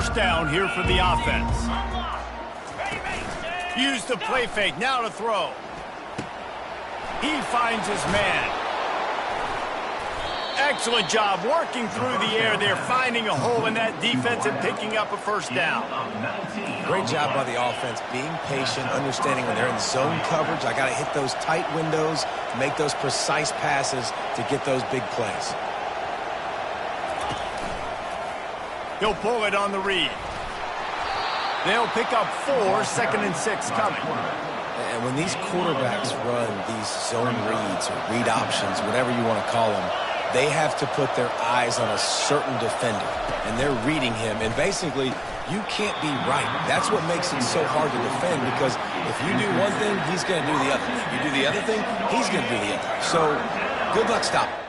first down here for the offense. Use the play fake, now to throw. He finds his man. Excellent job working through the air there, finding a hole in that defense and picking up a first down. Great job by the offense, being patient, understanding when they're in zone coverage, I got to hit those tight windows, make those precise passes to get those big plays. He'll pull it on the read. They'll pick up 4, 2nd and 6 coming. And when these quarterbacks run these zone reads or read options, whatever you want to call them, they have to put their eyes on a certain defender, and they're reading him. And basically, you can't be right. That's what makes it so hard to defend, because if you do one thing, he's going to do the other thing. You do the other thing, he's going to do the other. So, good luck stopping.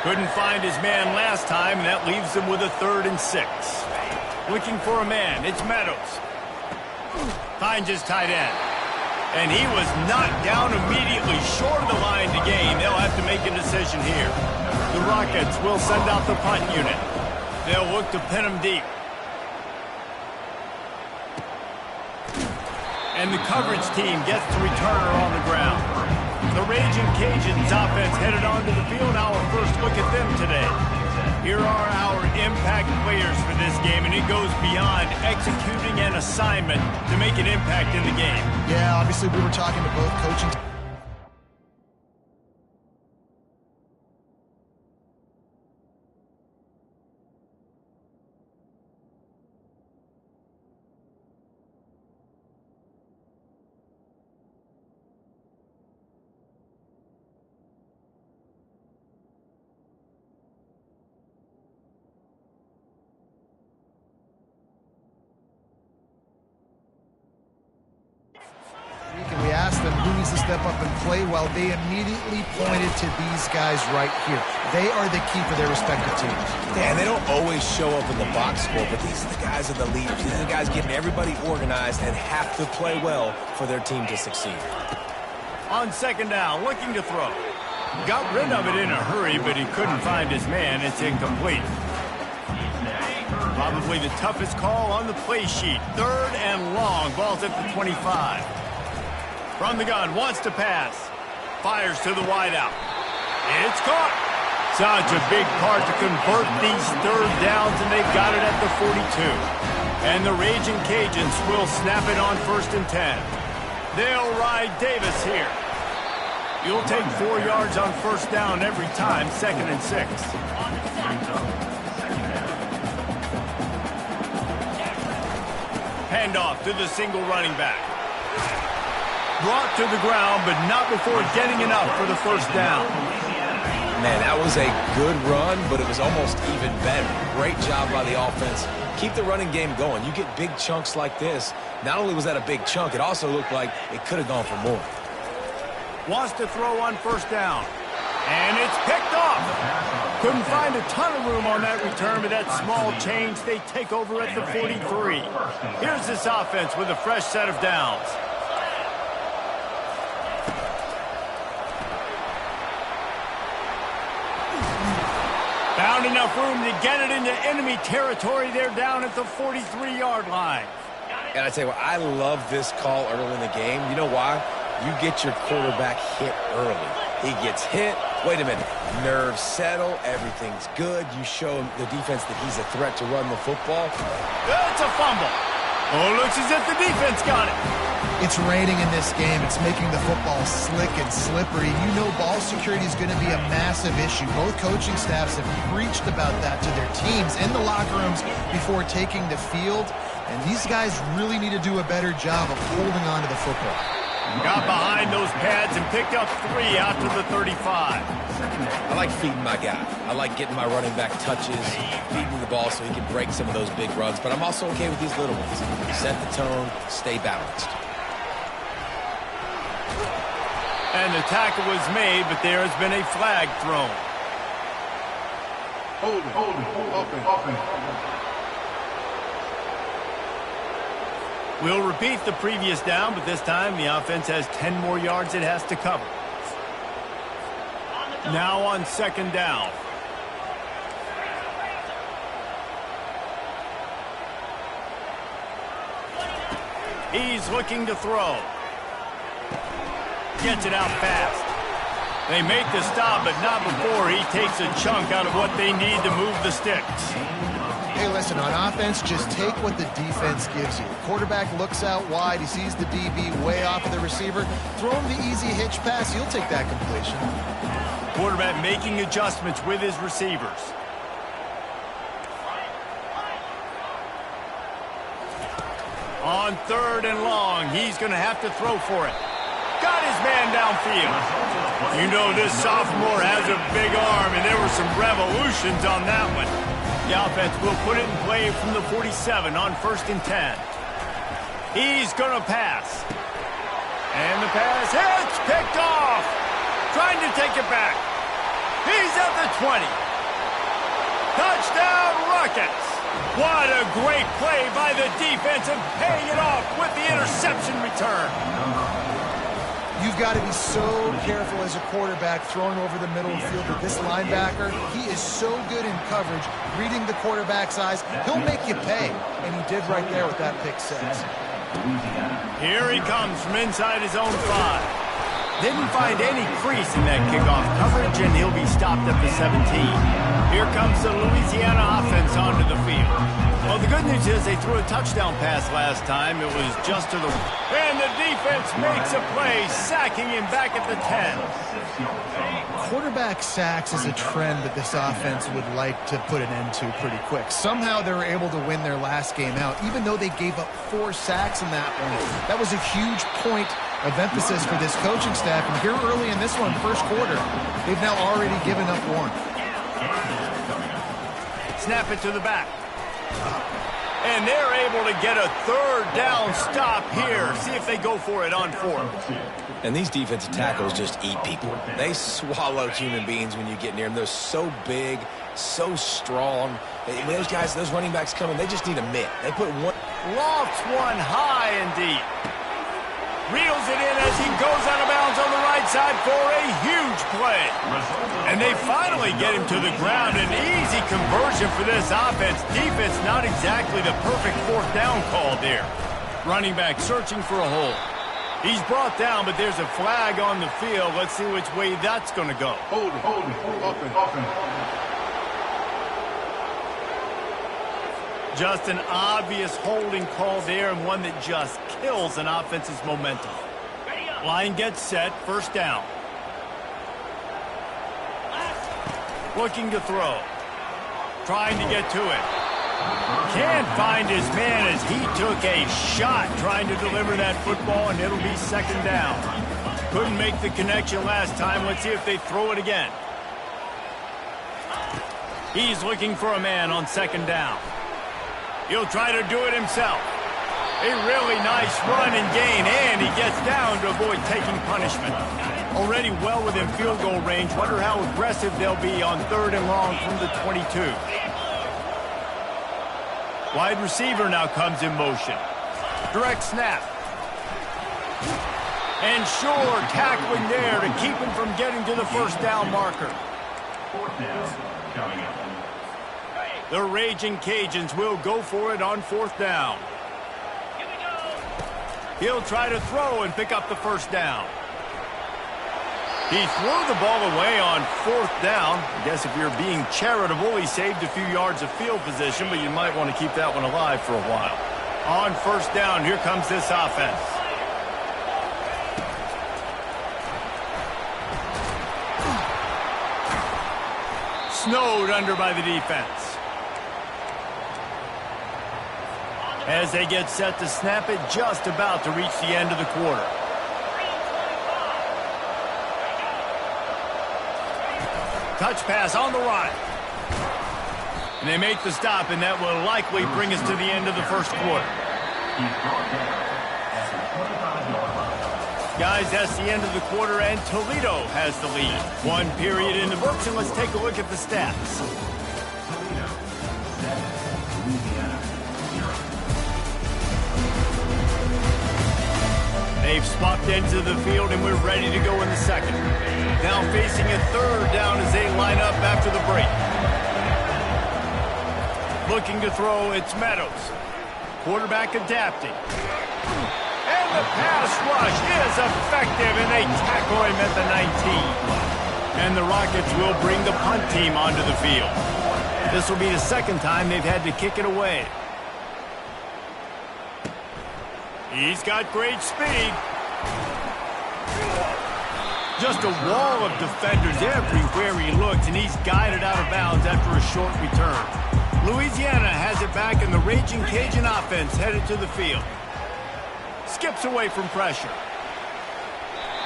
Couldn't find his man last time, and that leaves him with a 3rd and 6. Looking for a man, it's Meadows. Finds his tight end. And he was knocked down immediately, short of the line to gain. They'll have to make a decision here. The Rockets will send out the punt unit. They'll look to pin him deep. And the coverage team gets the returner on the ground. The Raging Cajuns offense headed onto the field. Our first look at them today. Here are our impact players for this game, and it goes beyond executing an assignment to make an impact in the game. Yeah, obviously we were talking to both coaching. And we asked them who needs to step up and play well. They immediately pointed to these guys right here. They are the key for their respective teams. Yeah, and they don't always show up in the box score, but these are the guys that are the leaders. These are the guys getting everybody organized and have to play well for their team to succeed. On 2nd down, looking to throw. Got rid of it in a hurry, but he couldn't find his man. It's incomplete. Probably the toughest call on the play sheet. 3rd and long. Ball's at the 25. From the gun, wants to pass. Fires to the wideout. It's caught. Such a big part to convert these 3rd downs, and they've got it at the 42. And the Raging Cajuns will snap it on 1st and 10. They'll ride Davis here. You'll take 4 yards on 1st down every time, 2nd and 6. Handoff to the single running back. Brought to the ground, but not before getting enough for the 1st down. Man, that was a good run, but it was almost even better. Great job by the offense. Keep the running game going. You get big chunks like this. Not only was that a big chunk, it also looked like it could have gone for more. Wants to throw on 1st down. And it's picked off. Couldn't find a ton of room on that return, but that small change, they take over at the 43. Here's this offense with a fresh set of downs. Found enough room to get it into enemy territory. They're down at the 43-yard line. And I tell you what, I love this call early in the game. You know why? You get your quarterback hit early. He gets hit. Wait a minute. Nerves settle. Everything's good. You show the defense that he's a threat to run the football. It's a fumble. Oh, looks as if the defense got it. It's raining in this game. It's making the football slick and slippery. You know ball security is going to be a massive issue. Both coaching staffs have preached about that to their teams in the locker rooms before taking the field. And these guys really need to do a better job of holding on to the football. Got behind those pads and picked up 3 out to the 35. I like feeding my guy. I like getting my running back touches, feeding the ball so he can break some of those big runs. But I'm also okay with these little ones. Set the tone, stay balanced. And the tackle was made, but there has been a flag thrown. Hold it, open. We'll repeat the previous down, but this time the offense has 10 more yards it has to cover. Now on second down. He's looking to throw. Gets it out fast. They make the stop, but not before he takes a chunk out of what they need to move the sticks. Hey, listen, on offense, just take what the defense gives you. Quarterback looks out wide. He sees the DB way off of the receiver. Throw him the easy hitch pass. He'll take that completion. Quarterback making adjustments with his receivers. On third and long, he's going to have to throw for it. Got his man downfield. You know this sophomore has a big arm, and there were some revolutions on that one. The offense will put it in play from the 47 on 1st and 10. He's going to pass. And the pass hits, picked off. Trying to take it back. He's at the 20. Touchdown, Rockets. What a great play by the defense and paying it off with the interception return. You've got to be so careful as a quarterback throwing over the middle of the field with this linebacker. He is so good in coverage, reading the quarterback's eyes. He'll make you pay, and he did right there with that pick six. Here he comes from inside his own 5. Didn't find any crease in that kickoff coverage, and he'll be stopped at the 17. Here comes the Louisiana offense onto the field. Well, the good news is they threw a touchdown pass last time. It was just to the... And the defense makes a play, sacking him back at the 10. Quarterback sacks is a trend that this offense would like to put an end to pretty quick. Somehow they were able to win their last game out, even though they gave up 4 sacks in that one. That was a huge point of emphasis for this coaching staff. And here early in this one, first quarter, they've now already given up 1. Snap it to the back. And they're able to get a third down stop here. See if they go for it on 4th. And these defensive tackles just eat people. They swallow human beings when you get near them. They're so big, so strong. When those guys, those running backs come in, they just need a mitt. They put one... Lofts one high and deep. Reels it in as he goes out of bounds on the right side for a huge play. And they finally get him to the ground. An easy conversion for this offense. Defense not exactly the perfect 4th down call there. Running back searching for a hole. He's brought down, but there's a flag on the field. Let's see which way that's going to go. Hold it, open. Just an obvious holding call there, and one that just kills an offense's momentum. Line gets set, 1st down. Looking to throw. Trying to get to it. Can't find his man as he took a shot trying to deliver that football, and it'll be 2nd down. Couldn't make the connection last time. Let's see if they throw it again. He's looking for a man on 2nd down. He'll try to do it himself. A really nice run and gain, and he gets down to avoid taking punishment. Already well within field goal range. Wonder how aggressive they'll be on 3rd and long from the 22. Wide receiver now comes in motion. Direct snap. And sure, tackling there to keep him from getting to the 1st down marker. 4th down coming up. The Raging Cajuns will go for it on 4th down. He'll try to throw and pick up the 1st down. He threw the ball away on 4th down. I guess if you're being charitable, he saved a few yards of field position, but you might want to keep that one alive for a while. On 1st down, here comes this offense. Snowed under by the defense. As they get set to snap it, just about to reach the end of the quarter. Touch pass on the right. And they make the stop, and that will likely bring us to the end of the 1st quarter. Guys, that's the end of the quarter, and Toledo has the lead. 1 period in the books, and let's take a look at the stats. They've swapped ends of the field, and we're ready to go in the second. Now facing a third down as they line up after the break. Looking to throw, it's Meadows. Quarterback adapting. And the pass rush is effective, and they tackle him at the 19. And the Rockets will bring the punt team onto the field. This will be the second time they've had to kick it away. He's got great speed. Just a wall of defenders everywhere he looks, and he's guided out of bounds after a short return. Louisiana has it back, and the raging Cajun offense headed to the field. Skips away from pressure.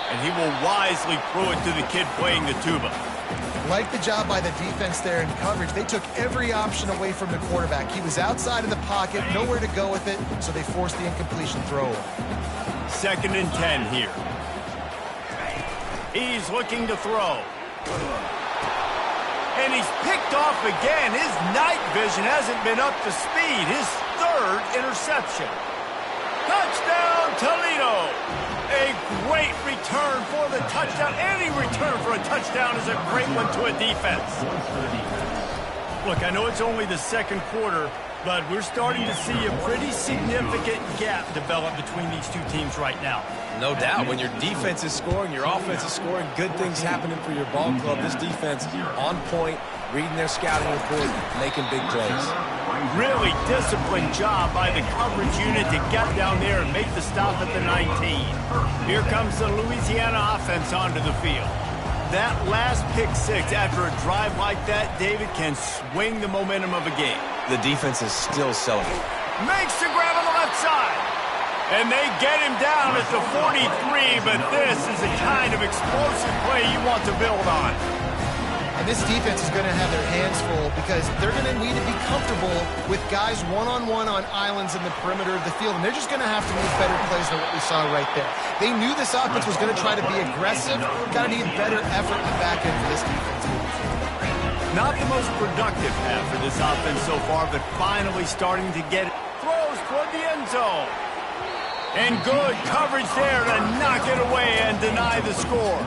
And he will wisely throw it to the kid playing the tuba. Like the job by the defense there in coverage. They took every option away from the quarterback. He was outside of the pocket, nowhere to go with it, so they forced the incompletion throw. 2nd and 10 here. He's looking to throw. And he's picked off again. His night vision hasn't been up to speed. His 3rd interception. Touchdown, Toledo! A great return for the touchdown. Any return for a touchdown is a great one to a defense. Look, I know it's only the second quarter, but we're starting to see a pretty significant gap develop between these two teams right now. No doubt. When your defense is scoring, your offense is scoring, good things happening for your ball club. This defense on point, reading their scouting report, making big plays. Really disciplined job by the coverage unit to get down there and make the stop at the 19. Here comes the Louisiana offense onto the field. That last pick six after a drive like that, David, can swing the momentum of a game. The defense is still selling. Makes the grab on the left side. And they get him down at the 43, but this is the kind of explosive play you want to build on. And this defense is going to have their hands full because they're going to need to be comfortable with guys one-on-one on islands in the perimeter of the field, and they're just going to have to make better plays than what we saw right there. They knew this offense was going to try to be aggressive. Got to need better effort in the back end for this defense. Not the most productive half for this offense so far, but finally starting to get it. Throws toward the end zone. And good coverage there to knock it away and deny the score.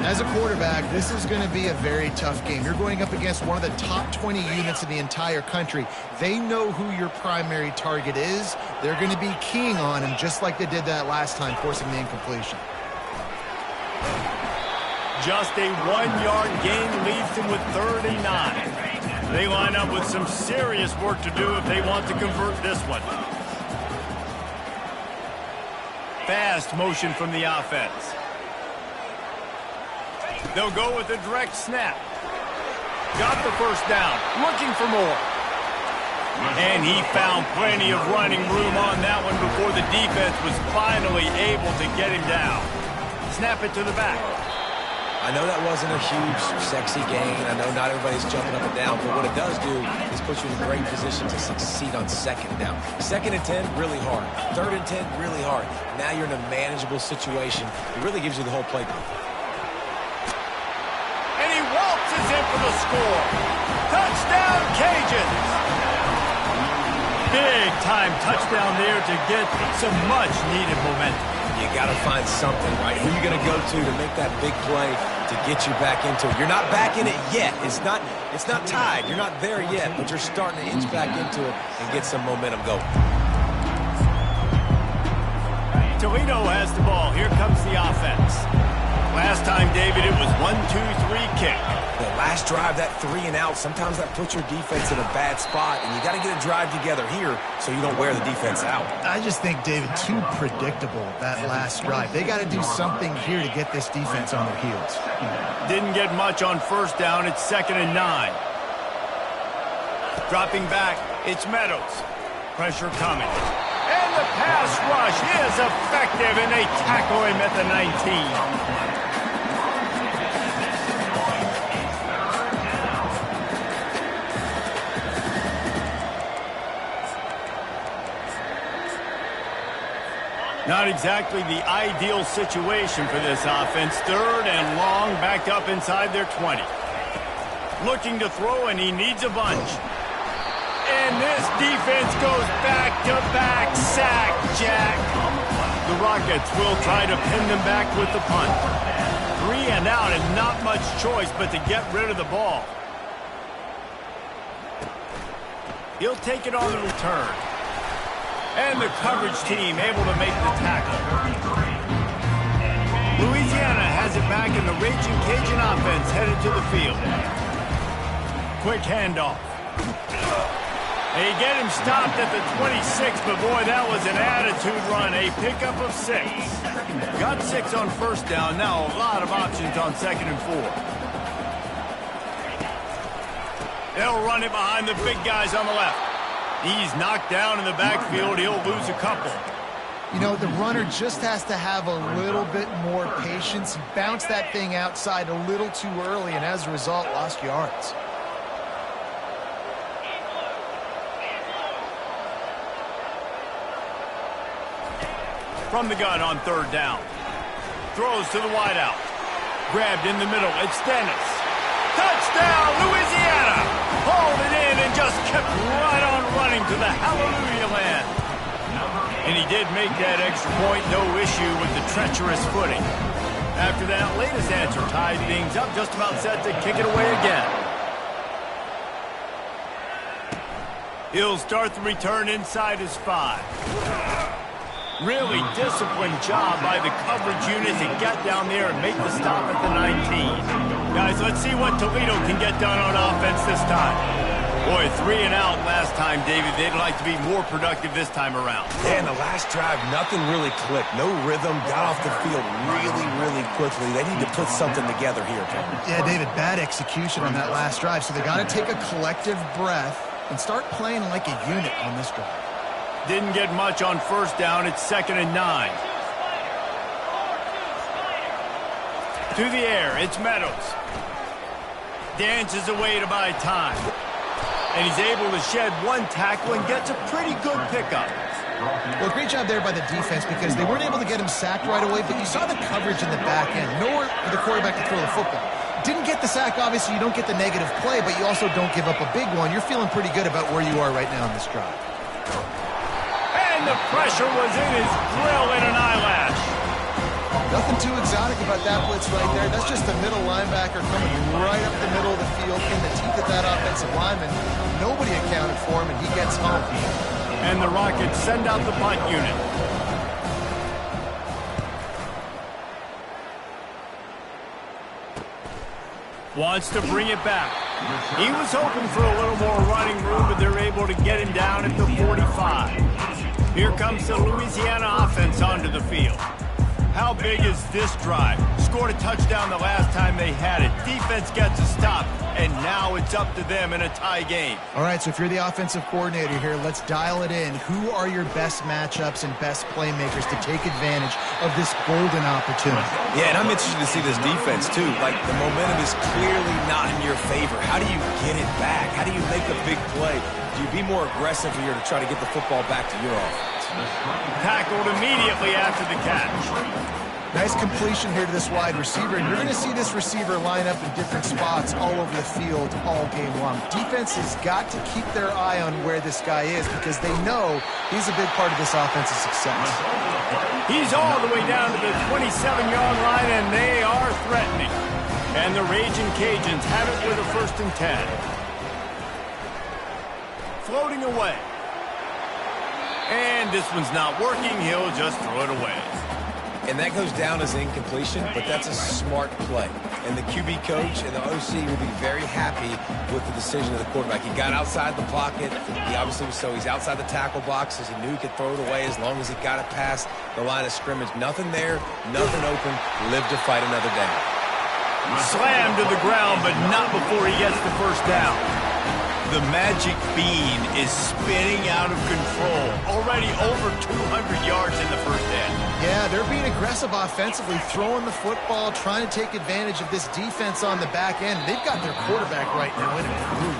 As a quarterback, this is going to be a very tough game. You're going up against one of the top 20 units in the entire country. They know who your primary target is. They're going to be keying on him just like they did that last time, forcing the incompletion. Just a 1-yard gain leaves them with 3rd and 9. They line up with some serious work to do if they want to convert this one. Fast motion from the offense. They'll go with a direct snap. Got the first down. Looking for more. And he found plenty of running room on that one before the defense was finally able to get him down. Snap it to the back. I know that wasn't a huge, sexy gain. I know not everybody's jumping up and down, but what it does do is put you in a great position to succeed on 2nd down. 2nd and 10, really hard. 3rd and 10, really hard. Now you're in a manageable situation. It really gives you the whole playbook. And he waltzes in for the score. Touchdown, Cajuns! Big-time touchdown there to get some much-needed momentum. You got to find something, right? Who are you going to go to make that big play to get you back into it? You're not back in it yet. It's not tied. You're not there yet, but you're starting to inch back into it and get some momentum going. Toledo has the ball. Here comes the offense. Last time, David, it was 1-2-3 kick. The last drive, that 3 and out, sometimes that puts your defense in a bad spot, and you got to get a drive together here so you don't wear the defense out. I just think, David, too predictable, that last drive. They got to do something here to get this defense on their heels. Didn't get much on 1st down. It's 2nd and 9. Dropping back, it's Meadows. Pressure coming. And the pass rush is effective, and they tackle him at the 19. Not exactly the ideal situation for this offense. 3rd and long, backed up inside their 20. Looking to throw, and he needs a bunch. And this defense goes back-to-back sack, Jack. The Rockets will try to pin them back with the punt. 3 and out and not much choice but to get rid of the ball. He'll take it on the return. And the coverage team able to make the tackle. Louisiana has it back in the Raging Cajun offense headed to the field. Quick handoff. They get him stopped at the 26, but boy, that was an attitude run. A pickup of 6. Got 6 on first down. Now a lot of options on 2nd and 4. They'll run it behind the big guys on the left. He's knocked down in the backfield. He'll lose a couple. You know, the runner just has to have a little bit more patience. Bounce that thing outside a little too early, and as a result, lost yards. From the gun on 3rd down. Throws to the wideout. Grabbed in the middle. It's Dennis. Touchdown, Louisiana! Hauled it in and just kept right on running to the hallelujah land. And he did make that extra point. No issue with the treacherous footing. After that latest answer tied things up, just about set to kick it away again. He'll start the return inside his 5. Really disciplined job by the coverage unit to get down there and make the stop at the 19. Guys, let's see what Toledo can get done on offense this time. Boy, 3 and out last time, David. They'd like to be more productive this time around. Yeah, in the last drive, nothing really clicked. No rhythm. Got off the field really quickly. They need to put something together here, Kevin. Yeah, David, bad execution on that last drive, so they got to take a collective breath and start playing like a unit on this drive. Didn't get much on first down. It's 2nd and 9. To the air. It's Meadows. Dances away to buy time. And he's able to shed 1 tackle and gets a pretty good pickup. Well, great job there by the defense because they weren't able to get him sacked right away, but you saw the coverage in the back end. Nowhere for the quarterback to throw the football. Didn't get the sack, obviously. You don't get the negative play, but you also don't give up a big one. You're feeling pretty good about where you are right now in this drive. And the pressure was in his grill in an eyelash. Nothing too exotic about that blitz right there. That's just a middle linebacker coming right up the middle of the field in the teeth of that offensive lineman. Nobody accounted for him, and he gets home. And the Rockets send out the punt unit. Wants to bring it back. He was hoping for a little more running room, but they're able to get him down at the 45. Here comes the Louisiana offense onto the field. How big is this drive? Scored a touchdown the last time they had it. Defense gets a stop, and now it's up to them in a tie game. All right, so if you're the offensive coordinator here, let's dial it in. Who are your best matchups and best playmakers to take advantage of this golden opportunity? Yeah, and I'm interested to see this defense, too. Like, the momentum is clearly not in your favor. How do you get it back? How do you make a big play? Do you be more aggressive here to try to get the football back to your offense? Tackled immediately after the catch. Nice completion here to this wide receiver, and you're going to see this receiver line up in different spots all over the field all game long. Defense has got to keep their eye on where this guy is because they know he's a big part of this offensive success. He's all the way down to the 27-yard line, and they are threatening. And the Raging Cajuns have it with a 1st and 10. Floating away. And this one's not working. He'll just throw it away. And that goes down as incompletion, but that's a smart play. And the QB coach and the OC will be very happy with the decision of the quarterback. He got outside the pocket. He obviously was so he's outside the tackle boxes. He knew he could throw it away as long as he got it past the line of scrimmage. Nothing there, nothing open. Live to fight another down. Slammed to the ground, but not before he gets the 1st down. The magic bean is spinning out of control. Already over 200 yards in the 1st half. Yeah, they're being aggressive offensively, throwing the football, trying to take advantage of this defense on the back end. They've got their quarterback right now in a groove.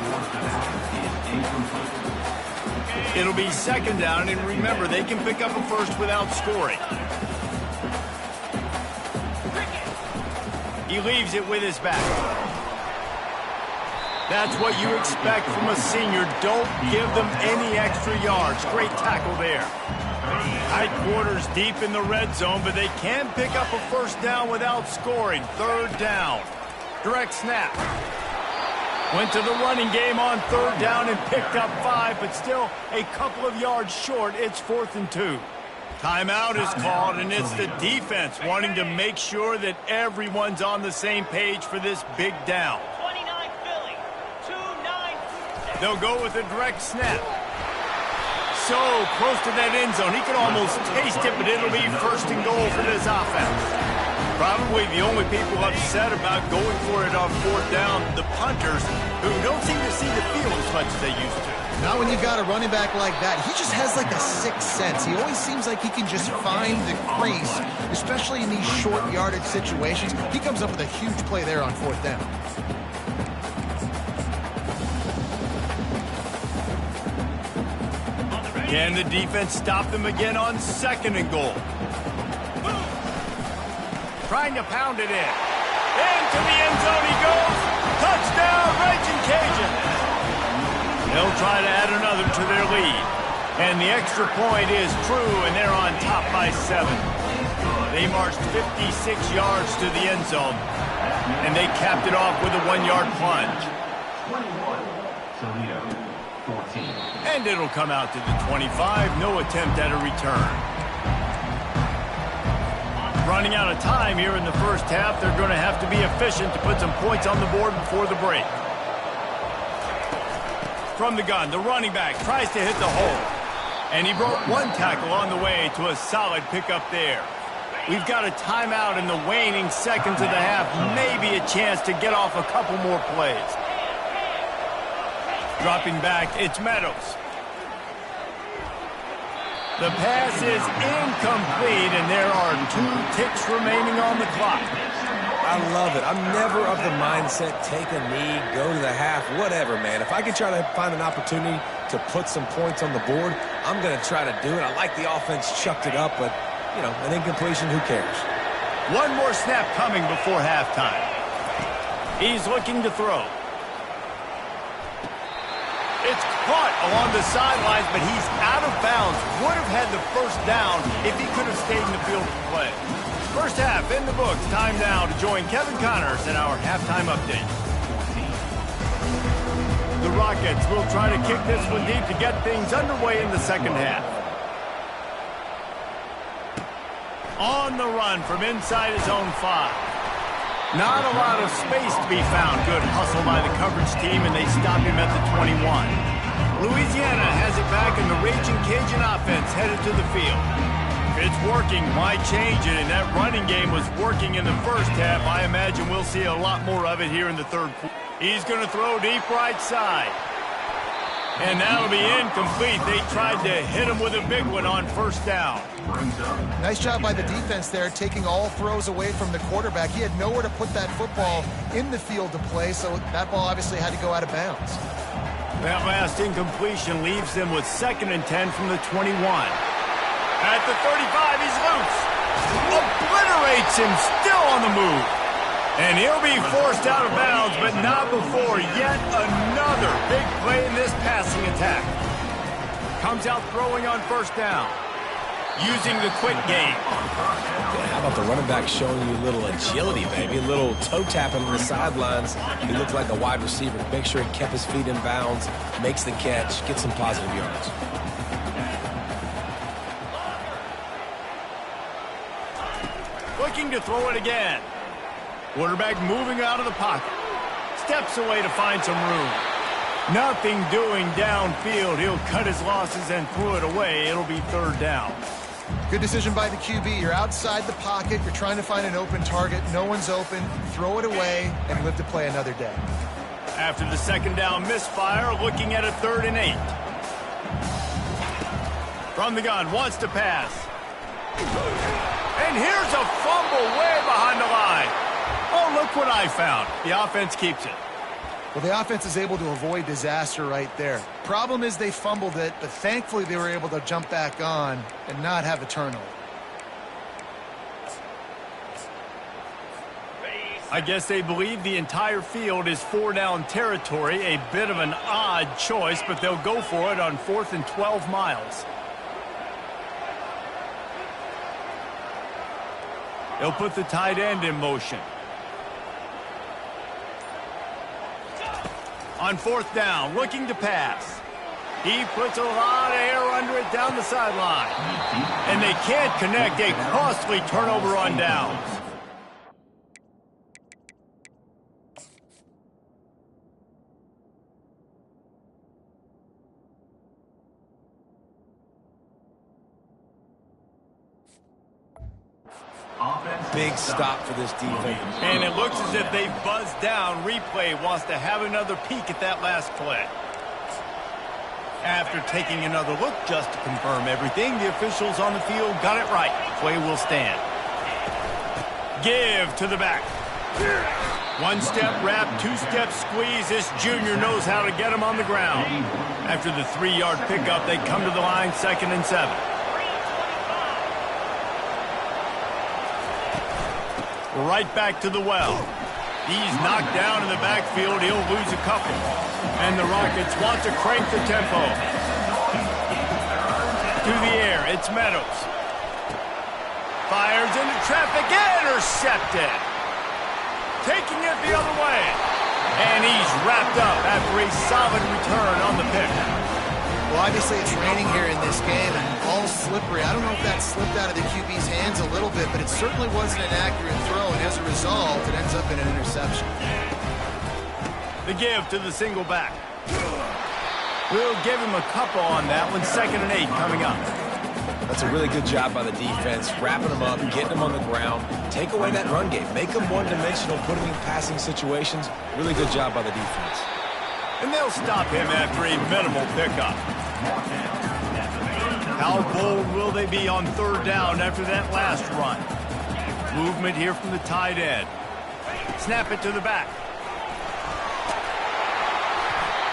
It'll be 2nd down, and remember, they can pick up a 1st without scoring. He leaves it with his back. That's what you expect from a senior. Don't give them any extra yards. Great tackle there. Tight quarters deep in the red zone, but they can pick up a first down without scoring. Third down. Direct snap. Went to the running game on third down and picked up 5, but still a couple of yards short. It's 4th and 2. Timeout is called, and it's the defense wanting to make sure that everyone's on the same page for this big down. 29 Philly, 2-9. They'll go with a direct snap. So close to that end zone, he can almost taste it, but it'll be 1st and goal for this offense. Probably the only people upset about going for it on 4th down, the punters, who don't seem to see the field as much as they used to. Now when you've got a running back like that, he just has like a sixth sense. He always seems like he can just find the crease, especially in these short yardage situations. He comes up with a huge play there on 4th down. Can the defense stop them again on 2nd and goal? Trying to pound it in. Into the end zone he goes. Touchdown, Raging Cajun. They'll try to add another to their lead. And the extra point is true, and they're on top by 7. They marched 56 yards to the end zone, and they capped it off with a 1-yard plunge. 21, Toledo, 14. And it'll come out to the 25. No attempt at a return. Running out of time here in the first half. They're going to have to be efficient to put some points on the board before the break. From the gun, the running back tries to hit the hole. And he broke 1 tackle on the way to a solid pickup there. We've got a timeout in the waning seconds of the half. Maybe a chance to get off a couple more plays. Dropping back, it's Meadows. The pass is incomplete, and there are 2 ticks remaining on the clock. I love it. I'm never of the mindset, take a knee, go to the half, whatever, man. If I can try to find an opportunity to put some points on the board, I'm going to try to do it. I like the offense chucked it up, but, you know, an incompletion, who cares? 1 more snap coming before halftime. He's looking to throw. It's caught along the sidelines, but he's out of bounds. Would have had the first down if he could have stayed in the field to play. First half in the books. Time now to join Kevin Connors in our halftime update. The Rockets will try to kick this one deep to get things underway in the second half. On the run from inside his own 5. Not a lot of space to be found. Good hustle by the coverage team, and they stop him at the 21. Louisiana has it back, and the Raging Cajun offense headed to the field. If it's working, why change it? And that running game was working in the first half. I imagine we'll see a lot more of it here in the third quarter. He's going to throw deep right side. And that'll be incomplete. They tried to hit him with a big one on 1st down. Nice job by the defense there, taking all throws away from the quarterback. He had nowhere to put that football in the field to play, so that ball obviously had to go out of bounds. That last incompletion leaves them with 2nd and 10 from the 21. At the 35, he's loose. Obliterates him, still on the move. And he'll be forced out of bounds, but not before yet another big play in this passing attack. Comes out throwing on 1st down. Using the quick game. Yeah, how about the running back showing you a little agility, baby? A little toe tapping on the sidelines. He looked like a wide receiver. Make sure he kept his feet in bounds, makes the catch, gets some positive yards. Looking to throw it again. Quarterback moving out of the pocket. Steps away to find some room. Nothing doing downfield. He'll cut his losses and throw it away. It'll be 3rd down. Good decision by the QB. You're outside the pocket. You're trying to find an open target. No one's open. Throw it away and live to play another day. After the 2nd down misfire, looking at a 3rd and 8. From the gun, wants to pass. And here's a fumble way behind the line. Oh, look what I found. The offense keeps it. Well, the offense is able to avoid disaster right there. Problem is they fumbled it, but thankfully they were able to jump back on and not have a turnover. I guess they believe the entire field is 4-down territory. A bit of an odd choice, but they'll go for it on 4th and 12 miles. They'll put the tight end in motion. On 4th down, looking to pass. He puts a lot of air under it down the sideline. And they can't connect, a costly turnover on downs. Big stop for this defense. And it looks as if they buzzed down. Replay wants to have another peek at that last play. After taking another look just to confirm everything, the officials on the field got it right. Play will stand. Give to the back. One-step wrap, two-step squeeze. This junior knows how to get him on the ground. After the 3-yard pickup, they come to the line, 2nd and 7. Right back to the well. He's knocked down in the backfield. He'll lose a couple. And the Rockets want to crank the tempo. To the air, it's Meadows. Fires into traffic, intercepted. Taking it the other way. And he's wrapped up after a solid return on the pick. Well, obviously it's raining here in this game, and all slippery. I don't know if that slipped out of the QB's hands a little bit, but it certainly wasn't an accurate throw, and as a result, it ends up in an interception. The give to the single back. We'll give him a couple on that one. 2nd and 8 coming up. That's a really good job by the defense, wrapping them up, getting them on the ground. Take away that run game. Make them one-dimensional, put them in passing situations. Really good job by the defense. And they'll stop him after a minimal pickup. How bold will they be on 3rd down after that last run? Movement here from the tight end. Snap it to the back.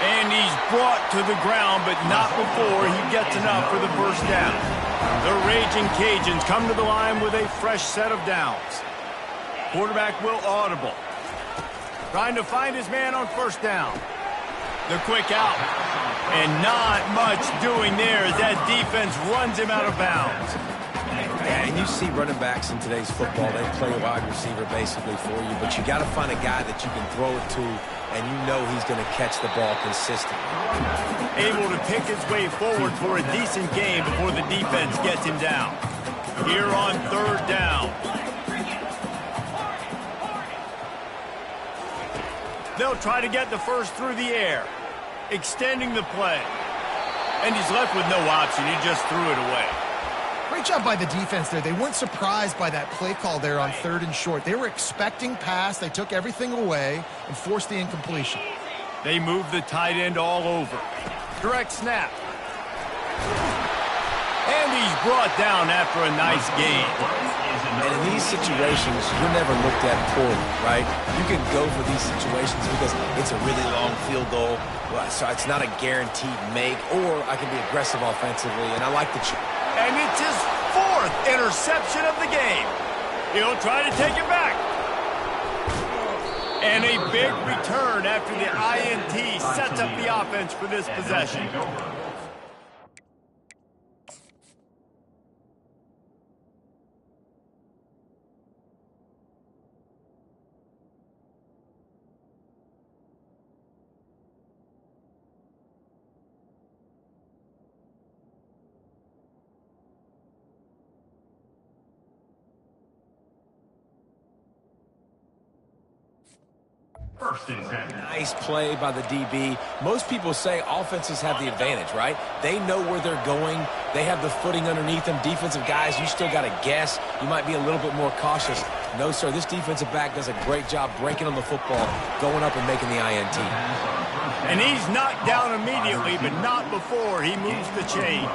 And he's brought to the ground, but not before he gets enough for the first down. The Raging Cajuns come to the line with a fresh set of downs. Quarterback will audible. Trying to find his man on 1st down. The quick out. And not much doing there as that defense runs him out of bounds. Yeah, and you see running backs in today's football, they play a wide receiver basically for you, but you got to find a guy that you can throw it to, and you know he's going to catch the ball consistently. Able to pick his way forward for a decent game before the defense gets him down. Here on 3rd down. They'll try to get the first through the air, extending the play. And he's left with no option. He just threw it away. Great job by the defense there. They weren't surprised by that play call there on 3rd and short. They were expecting pass. They took everything away and forced the incompletion. They moved the tight end all over. Direct snap. And he's brought down after a nice gain. And in these situations, you're never looked at poorly, right? You can go for these situations because it's a really long field goal, so it's not a guaranteed make, or I can be aggressive offensively, and I like the... And it's his 4th interception of the game. He'll try to take it back. And a big return after the INT sets up the offense for this possession. First and 10. Nice play by the DB. Most people say offenses have the advantage, right? They know where they're going. They have the footing underneath them. Defensive guys, you still got to guess. You might be a little bit more cautious. No, sir, this defensive back does a great job breaking on the football, going up and making the INT. And he's knocked down immediately, but not before he moves the chains.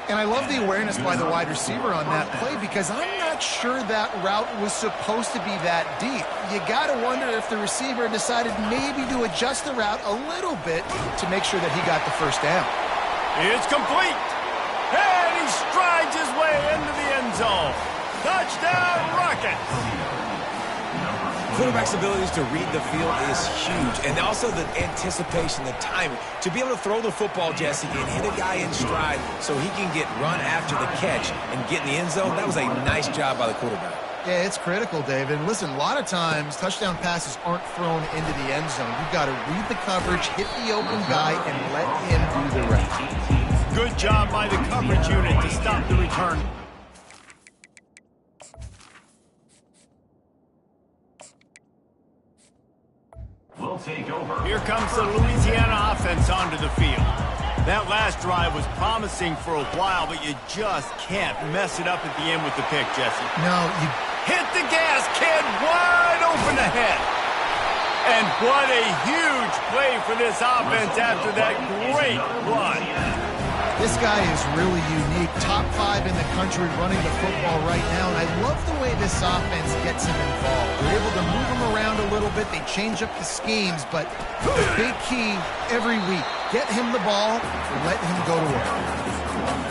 And I love the awareness by the wide receiver on that play because I'm not sure that route was supposed to be that deep. You got to wonder if the receiver decided maybe to adjust the route a little bit to make sure that he got the first down. It's complete. And he strides his way into the end zone. Touchdown, Rockets. Quarterback's abilities to read the field is huge, and also the anticipation, the timing. To be able to throw the football, Jesse, and hit a guy in stride so he can get run after the catch and get in the end zone, that was a nice job by the quarterback. Yeah, it's critical, David. And listen, a lot of times touchdown passes aren't thrown into the end zone. You've got to read the coverage, hit the open guy, and let him do the rest. Good job by the coverage unit to stop the return. Will take over. Here comes the Louisiana offense onto the field. That last drive was promising for a while, but you just can't mess it up at the end with the pick, Jesse. No, you hit the gas, kid, wide open ahead. And what a huge play for this offense after that great run. This guy is really unique. Top 5 in the country running the football right now. And I love the way this offense gets him involved. They're able to move him around a little bit. They change up the schemes. But the big key every week, get him the ball and let him go to work.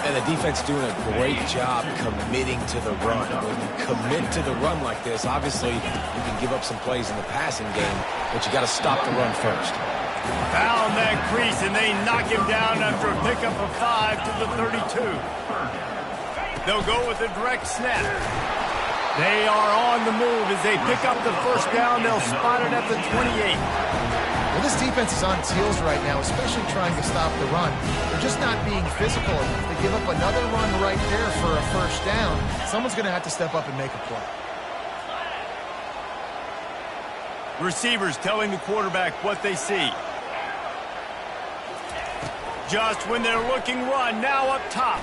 And the defense doing a great job committing to the run. When you commit to the run like this, obviously you can give up some plays in the passing game, but you got to stop the run first. Found that crease, and they knock him down after a pickup of 5 to the 32. They'll go with a direct snap. They are on the move as they pick up the first down. They'll spot it at the 28. Well, this defense is on its heels right now, especially trying to stop the run. They're just not being physical enough. They give up another run right there for a first down. Someone's going to have to step up and make a play. Receivers telling the quarterback what they see. Just when they're looking run, now up top.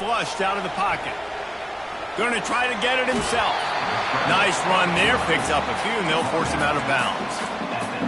Flushed out of the pocket. Going to try to get it himself. Nice run there, picks up a few, and they'll force him out of bounds.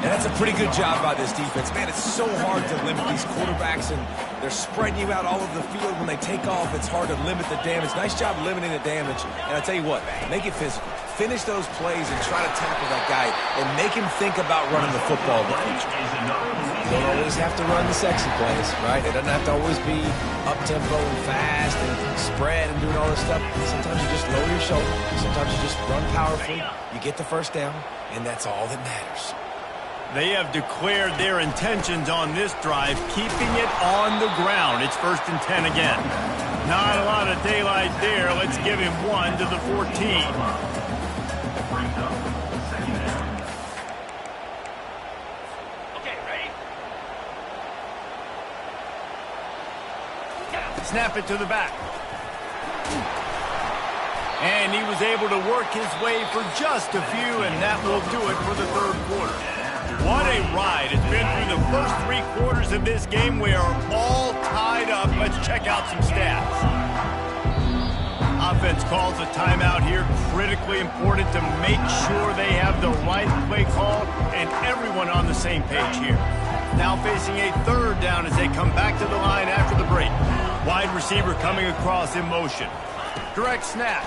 And that's a pretty good job by this defense. Man, it's so hard to limit these quarterbacks, and they're spreading you out all over the field. When they take off, it's hard to limit the damage. Nice job limiting the damage. And I tell you what, make it physical. Finish those plays and try to tackle that guy and make him think about running the football in the future. You don't always have to run the sexy plays, right? It doesn't have to always be up-tempo and fast and spread and doing all this stuff. Sometimes you just lower your shoulder. Sometimes you just run powerfully. You get the first down, and that's all that matters. They have declared their intentions on this drive, keeping it on the ground. It's 1st and 10 again. Not a lot of daylight there. Let's give him 1 to the 14. Okay, ready? Snap it to the back. And he was able to work his way for just a few, and that will do it for the 3rd quarter. What a ride. It's been through the first 3 quarters of this game. We are all tied up. Let's check out some stats. Offense calls a timeout here. Critically important to make sure they have the right play call and everyone on the same page here. Now facing a 3rd down as they come back to the line after the break. Wide receiver coming across in motion. Direct snap.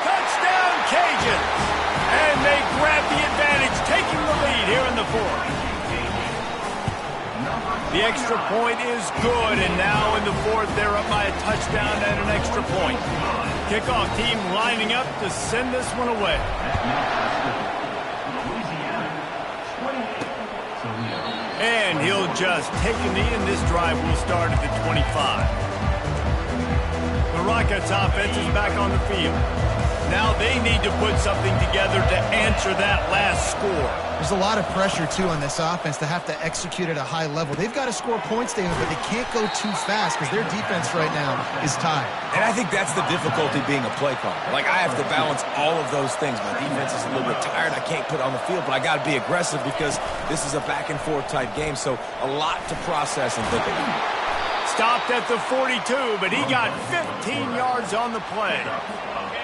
Touchdown, Cajun! And they grab the advantage, taking the lead here in the 4th. The extra point is good, and now in the 4th, they're up by a touchdown and an extra point. Kickoff team lining up to send this one away. And he'll just take a knee, and this drive will start at the 25. The Rockets offense is back on the field. Now they need to put something together to answer that last score. There's a lot of pressure, too, on this offense to have to execute at a high level. They've got to score points, David, but they can't go too fast because their defense right now is tired. And I think that's the difficulty being a play caller. Like, I have to balance all of those things. My defense is a little bit tired. I can't put it on the field, but I got to be aggressive because this is a back-and-forth type game, so a lot to process and think about. Stopped at the 42, but he got 15 yards on the play.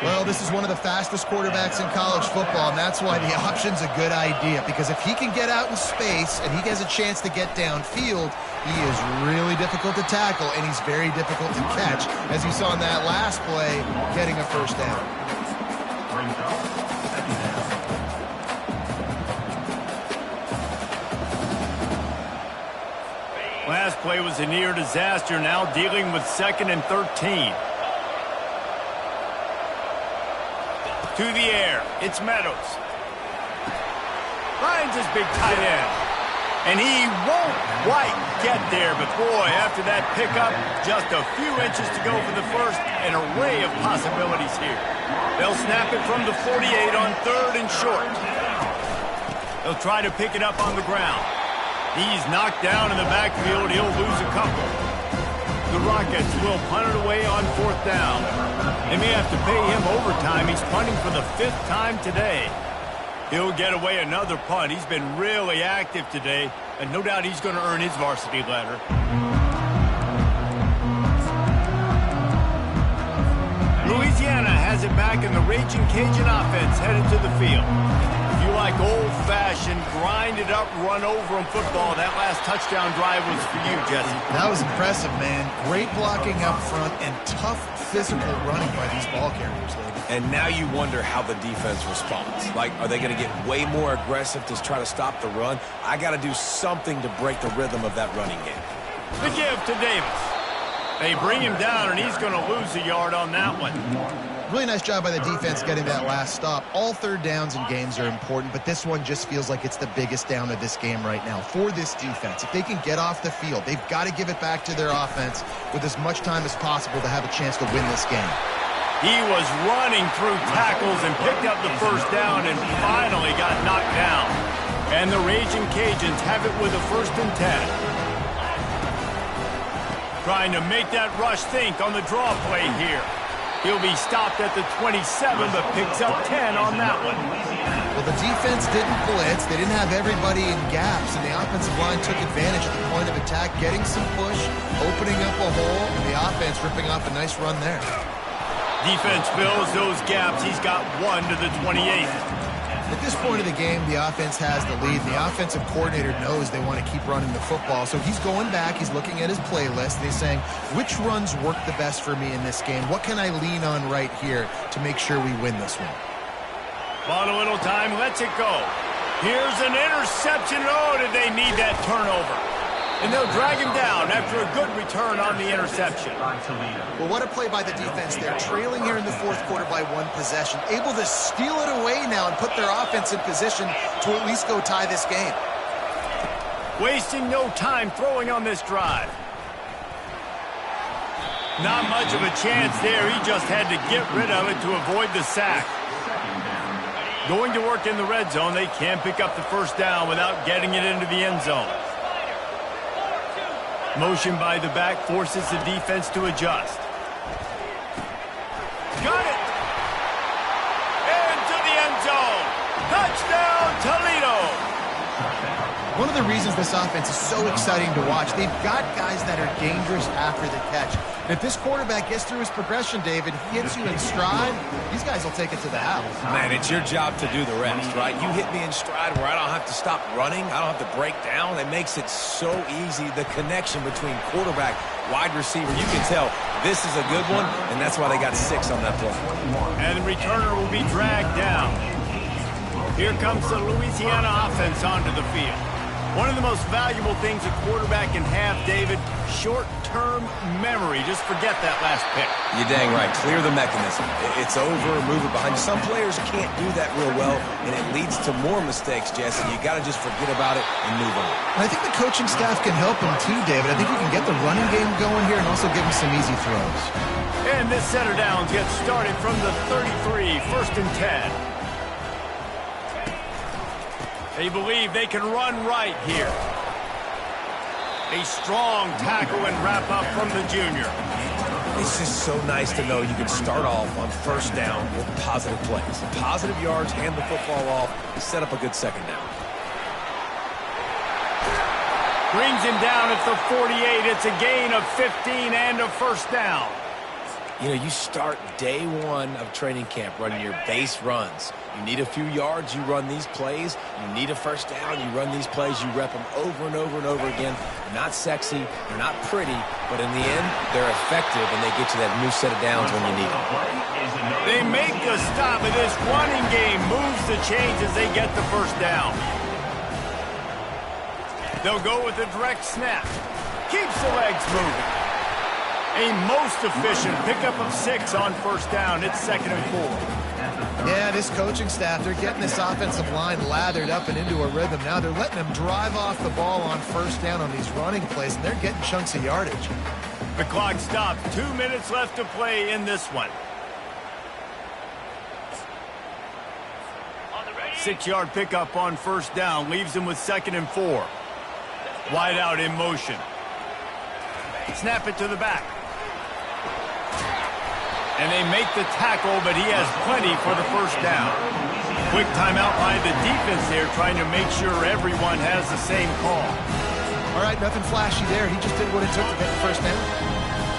Well, this is one of the fastest quarterbacks in college football, and that's why the option's a good idea. Because if he can get out in space and he has a chance to get downfield, he is really difficult to tackle, and he's very difficult to catch. As you saw in that last play, getting a first down. Last play was a near disaster, now dealing with 2nd and 13. To the air, it's Meadows. Finds his big tight end. And he won't quite get there, but boy, after that pickup, just a few inches to go for the first, an array of possibilities here. They'll snap it from the 48 on 3rd and short. They'll try to pick it up on the ground. He's knocked down in the backfield. He'll lose a couple. The Rockets will punt it away on 4th down. They may have to pay him overtime. He's punting for the 5th time today. He'll get away another punt. He's been really active today, and no doubt he's going to earn his varsity letter. Louisiana has it back, and the Raging Cajun offense headed to the field. If you like old-fashioned, grind-it-up, run-over-'em football, that last touchdown drive was for you, Jesse. That was impressive, man. Great blocking up front and tough physical running by these ball carriers, David. And now you wonder how the defense responds. Like, are they going to get way more aggressive to try to stop the run? I got to do something to break the rhythm of that running game. The give to Davis. They bring him down, and he's going to lose a yard on that one. Really nice job by the defense getting that last stop. All 3rd downs in games are important, but this one just feels like it's the biggest down of this game right now for this defense. If they can get off the field, they've got to give it back to their offense with as much time as possible to have a chance to win this game. He was running through tackles and picked up the first down and finally got knocked down. And the Raging Cajuns have it with a 1st and 10. Trying to make that rush think on the draw play here. He'll be stopped at the 27, but picks up 10 on that one. Well, the defense didn't blitz. They didn't have everybody in gaps, and the offensive line took advantage at the point of attack, getting some push, opening up a hole, and the offense ripping off a nice run there. Defense fills those gaps. He's got 1 to the 28. At this point of the game, the offense has the lead. The offensive coordinator knows they want to keep running the football. So he's going back, he's looking at his playlist, and he's saying, which runs work the best for me in this game? What can I lean on right here to make sure we win this one? Bought a little time, lets it go. Here's an interception. Oh, did they need that turnover? And they'll drag him down after a good return on the interception. Well, what a play by the defense. They're trailing here in the 4th quarter by 1 possession, able to steal it away now and put their offense in position to at least go tie this game. Wasting no time throwing on this drive. Not much of a chance there. He just had to get rid of it to avoid the sack. Going to work in the red zone, they can't pick up the 1st down without getting it into the end zone. Motion by the back forces the defense to adjust. Got it! Into the end zone! Touchdown, Toledo! One of the reasons this offense is so exciting to watch, they've got guys that are dangerous after the catch. And if this quarterback gets through his progression, David, he hits you in stride, these guys will take it to the house. Man, it's your job to do the rest, right? You hit me in stride where I don't have to stop running. I don't have to break down. It makes it so easy. The connection between quarterback, wide receiver, you can tell this is a good one, and that's why they got 6 on that play. And the returner will be dragged down. Here comes the Louisiana offense onto the field. One of the most valuable things a quarterback can have, David, short-term memory. Just forget that last pick. You're dang right. Clear the mechanism. It's over, move it behind you. Some players can't do that real well, and it leads to more mistakes, Jesse. You got to just forget about it and move on. And I think the coaching staff can help him too, David. I think you can get the running game going here and also give him some easy throws. And this setter downs gets started from the 33, 1st and 10. They believe they can run right here. A strong tackle and wrap up from the junior. It's just so nice to know you can start off on 1st down with positive plays. Positive yards, hand the football off, set up a good 2nd down. Brings him down at the 48. It's a gain of 15 and a 1st down. You know, you start day 1 of training camp running your base runs. You need a few yards, you run these plays. You need a 1st down, you run these plays. You rep them over and over and over again. They're not sexy, they're not pretty, but in the end, they're effective, and they get you that new set of downs when you need them. They make the stop, and this running game moves the chains as they get the 1st down. They'll go with a direct snap. Keeps the legs moving. A most efficient pickup of 6 on 1st down. It's 2nd and 4. Yeah, this coaching staff, they're getting this offensive line lathered up and into a rhythm. Now they're letting them drive off the ball on first down on these running plays, and they're getting chunks of yardage. The clock stopped. 2 minutes left to play in this one. 6-yard pickup on first down. Leaves them with 2nd and 4. Wide out in motion. Snap it to the back. And they make the tackle, but he has plenty for the first down. Quick timeout by the defense there, trying to make sure everyone has the same call. All right, nothing flashy there. He just did what it took to get the first down.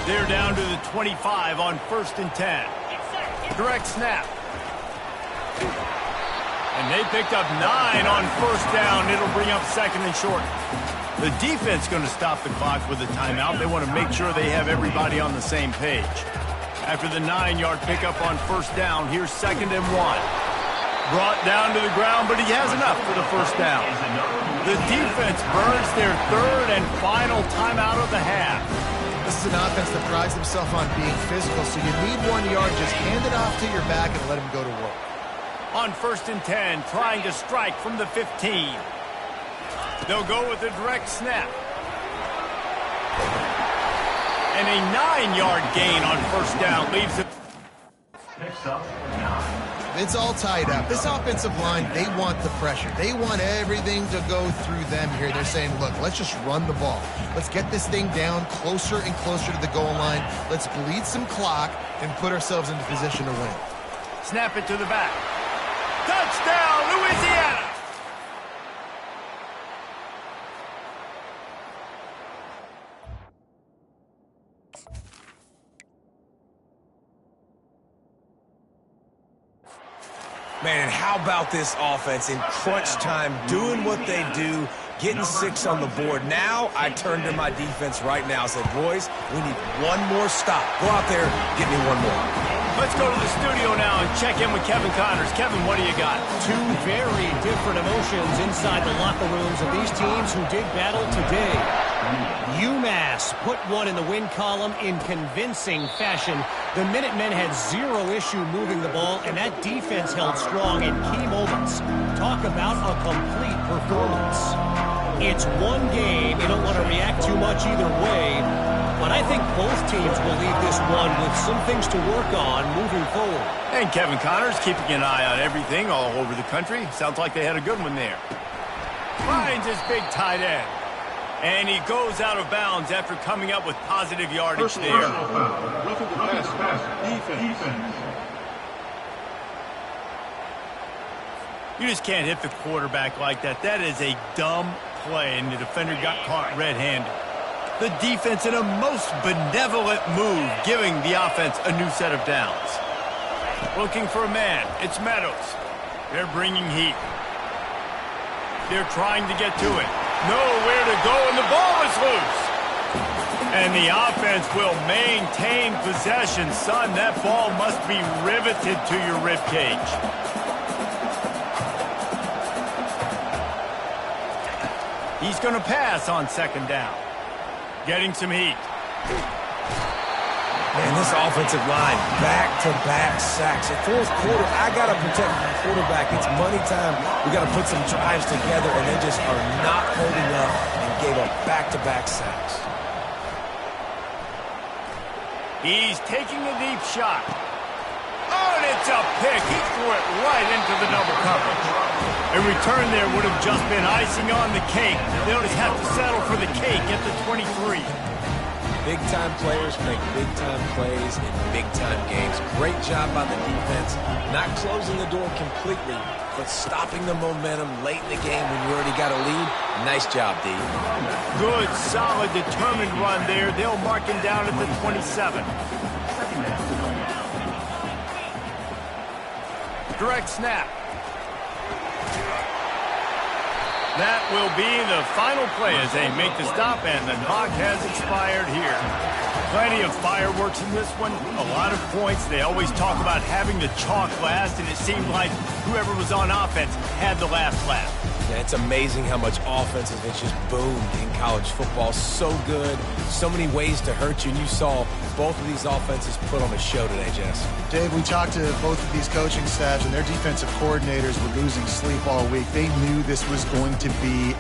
They're down to the 25 on 1st and 10. Direct snap. And they picked up 9 on first down. It'll bring up 2nd and short. The defense going to stop the clock with a timeout. They want to make sure they have everybody on the same page. After the 9-yard pickup on first down, here's 2nd and 1. Brought down to the ground, but he has enough for the first down. The defense burns their 3rd and final timeout of the half. This is an offense that prides themselves on being physical, so you need 1 yard. Just hand it off to your back and let him go to work. On 1st and 10, trying to strike from the 15. They'll go with a direct snap. And a 9-yard gain on first down leaves it. Picks up 9. It's all tied up. This offensive line, they want the pressure. They want everything to go through them here. They're saying, look, let's just run the ball. Let's get this thing down closer and closer to the goal line. Let's bleed some clock and put ourselves into position to win. Snap it to the back. Touchdown, Louisiana! Man, and how about this offense in crunch time, doing what they do, getting 6 on the board. Now I turn to my defense right now and say, boys, we need 1 more stop. Go out there, get me 1 more. Let's go to the studio now and check in with Kevin Connors. Kevin, what do you got? 2 very different emotions inside the locker rooms of these teams who did battle today. UMass put 1 in the win column in convincing fashion. The Minutemen had 0 issue moving the ball, and that defense held strong in key moments. Talk about a complete performance. It's 1 game. You don't want to react too much either way. But I think both teams will leave this one with some things to work on moving forward. And Kevin Connors keeping an eye on everything all over the country. Sounds like they had a good one there. Finds his big tight end. And he goes out of bounds after coming up with positive yardage there. Roughing the pass. Defense. You just can't hit the quarterback like that. That is a dumb play, and the defender got caught red-handed. The defense in a most benevolent move, giving the offense a new set of downs. Looking for a man. It's Meadows. They're bringing heat. They're trying to get to it. Nowhere to go, and the ball is loose. And the offense will maintain possession. Son, that ball must be riveted to your ribcage. He's going to pass on 2nd down. Getting some heat. Man, this offensive line, back-to-back sacks. At 4th quarter, I got to protect my quarterback. It's money time. We got to put some drives together, and they just are not holding up and gave up back-to-back sacks. He's taking a deep shot. Oh, and it's a pick. He threw it right into the double coverage. A return there would have just been icing on the cake. They'll just have to settle for the cake at the 23. Big-time players make big-time plays in big-time games. Great job by the defense. Not closing the door completely, but stopping the momentum late in the game when you already got a lead. Nice job, D. Good, solid, determined run there. They'll mark him down at the 27. Direct snap. That will be the final play as they make the stop, and the clock has expired here. Plenty of fireworks in this one, a lot of points. They always talk about having the chalk last, and it seemed like whoever was on offense had the last laugh. man. It's amazing how much offense has just boomed in college football. So good, so many ways to hurt you, and you saw both of these offenses put on a show today, Jess. Dave, we talked to both of these coaching staffs, and their defensive coordinators were losing sleep all week. They knew this was going to be